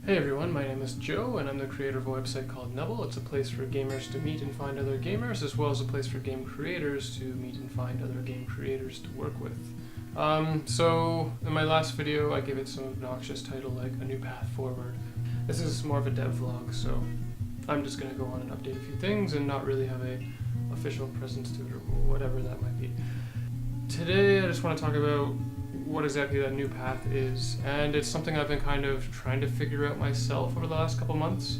Hey everyone, my name is Joe, and I'm the creator of a website called Nubble. It's a place for gamers to meet and find other gamers, as well as a place for game creators to meet and find other game creators to work with. So, in my last video, I gave it some obnoxious title like A New Path Forward. This is more of a dev vlog, so I'm just going to go on and update a few things and not really have a official presence to it or whatever that might be. Today, I just want to talk about what exactly that new path is, and it's something I've been kind of trying to figure out myself over the last couple months.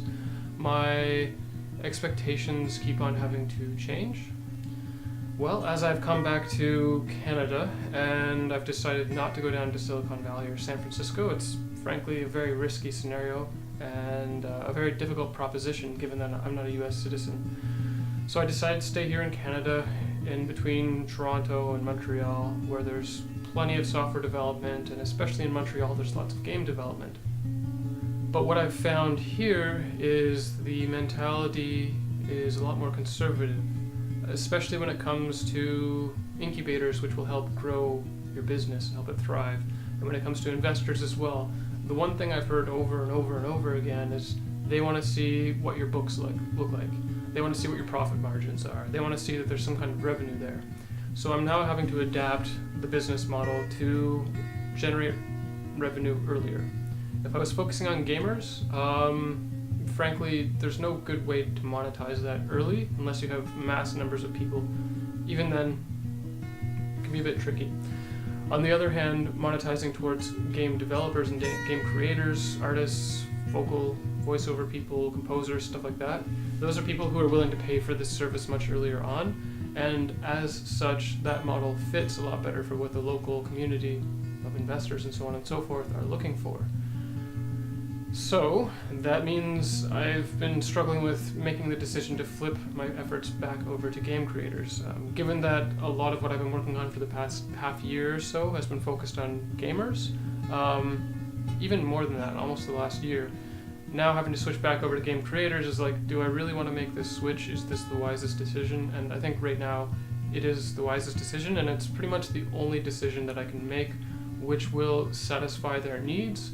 My expectations keep on having to change. Well, as I've come back to Canada and I've decided not to go down to Silicon Valley or San Francisco, it's frankly a very risky scenario and a very difficult proposition given that I'm not a US citizen. So I decided to stay here in Canada, in between Toronto and Montreal, where there's plenty of software development, and especially in Montreal there's lots of game development. But what I've found here is the mentality is a lot more conservative, especially when it comes to incubators, which will help grow your business, help it thrive, and when it comes to investors as well. The one thing I've heard over and over and over again is they want to see what your books look like. They want to see what your profit margins are. They want to see that there's some kind of revenue there. So I'm now having to adapt the business model to generate revenue earlier. If I was focusing on gamers, frankly, there's no good way to monetize that early unless you have mass numbers of people. Even then, it can be a bit tricky. On the other hand, monetizing towards game developers and game creators, artists, vocal, voiceover people, composers, stuff like that, those are people who are willing to pay for this service much earlier on. And as such, that model fits a lot better for what the local community of investors and so on and so forth are looking for. So that means I've been struggling with making the decision to flip my efforts back over to game creators. Given that a lot of what I've been working on for the past half year or so has been focused on gamers, even more than that, almost the last year, now having to switch back over to game creators is like, do I really want to make this switch? Is this the wisest decision? And I think right now it is the wisest decision, and it's pretty much the only decision that I can make which will satisfy their needs.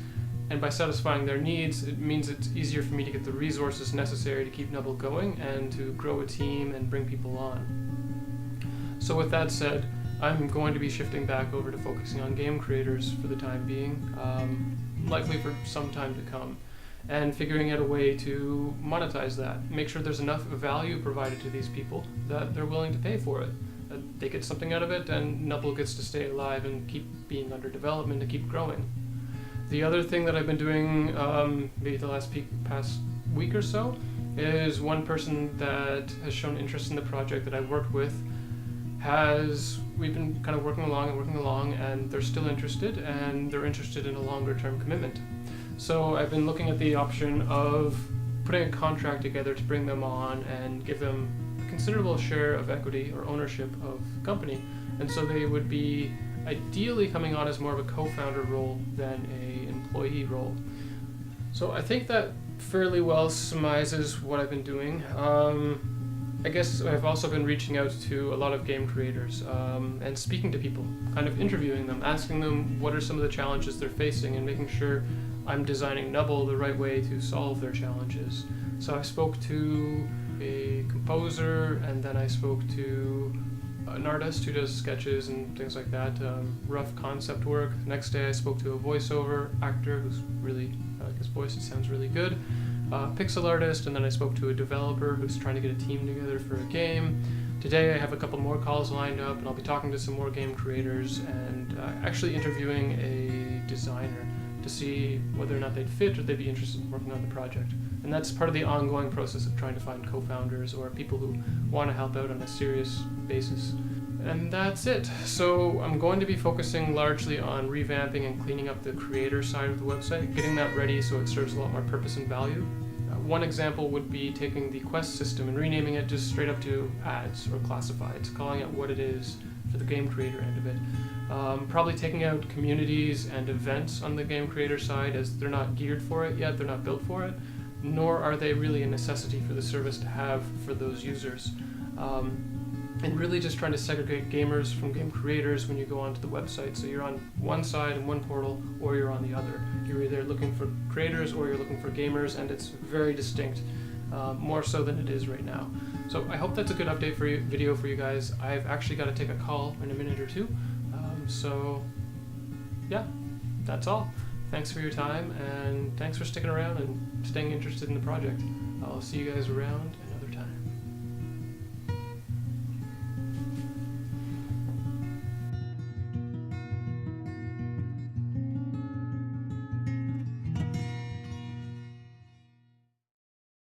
And by satisfying their needs, it means it's easier for me to get the resources necessary to keep Nubble going and to grow a team and bring people on. So with that said, I'm going to be shifting back over to focusing on game creators for the time being, likely for some time to come, and figuring out a way to monetize that. Make sure there's enough value provided to these people that they're willing to pay for it. They get something out of it, and Nubble gets to stay alive and keep being under development, to keep growing. The other thing that I've been doing, maybe the past week or so, is one person that has shown interest in the project that I've worked with we've been kind of working along, and they're still interested, and they're interested in a longer term commitment. So I've been looking at the option of putting a contract together to bring them on and give them a considerable share of equity or ownership of the company. And so they would be ideally coming on as more of a co-founder role than an employee role. So I think that fairly well surmises what I've been doing. I guess I've also been reaching out to a lot of game creators and speaking to people, kind of interviewing them, asking them what are some of the challenges they're facing, and making sure I'm designing Nubble the right way to solve their challenges. So I spoke to a composer, and then I spoke to an artist who does sketches and things like that, rough concept work. The next day I spoke to a voiceover actor who's really, I like his voice, it sounds really good. Pixel artist, and then I spoke to a developer who's trying to get a team together for a game. Today I have a couple more calls lined up, and I'll be talking to some more game creators and actually interviewing a designer to see whether or not they'd fit or they'd be interested in working on the project. And that's part of the ongoing process of trying to find co-founders or people who want to help out on a serious basis. And that's it. So I'm going to be focusing largely on revamping and cleaning up the creator side of the website, getting that ready so it serves a lot more purpose and value. One example would be taking the quest system and renaming it just straight up to ads or classifieds, calling it what it is for the game creator end of it. Probably taking out communities and events on the game creator side, as they're not geared for it yet, they're not built for it, nor are they really a necessity for the service to have for those users. and really just trying to segregate gamers from game creators when you go onto the website. So you're on one side in one portal, or you're on the other. You're either looking for creators or you're looking for gamers, and it's very distinct, more so than it is right now. So I hope that's a good update for you, video for you guys. I've actually got to take a call in a minute or two. So yeah, that's all. Thanks for your time, and thanks for sticking around and staying interested in the project. I'll see you guys around another time.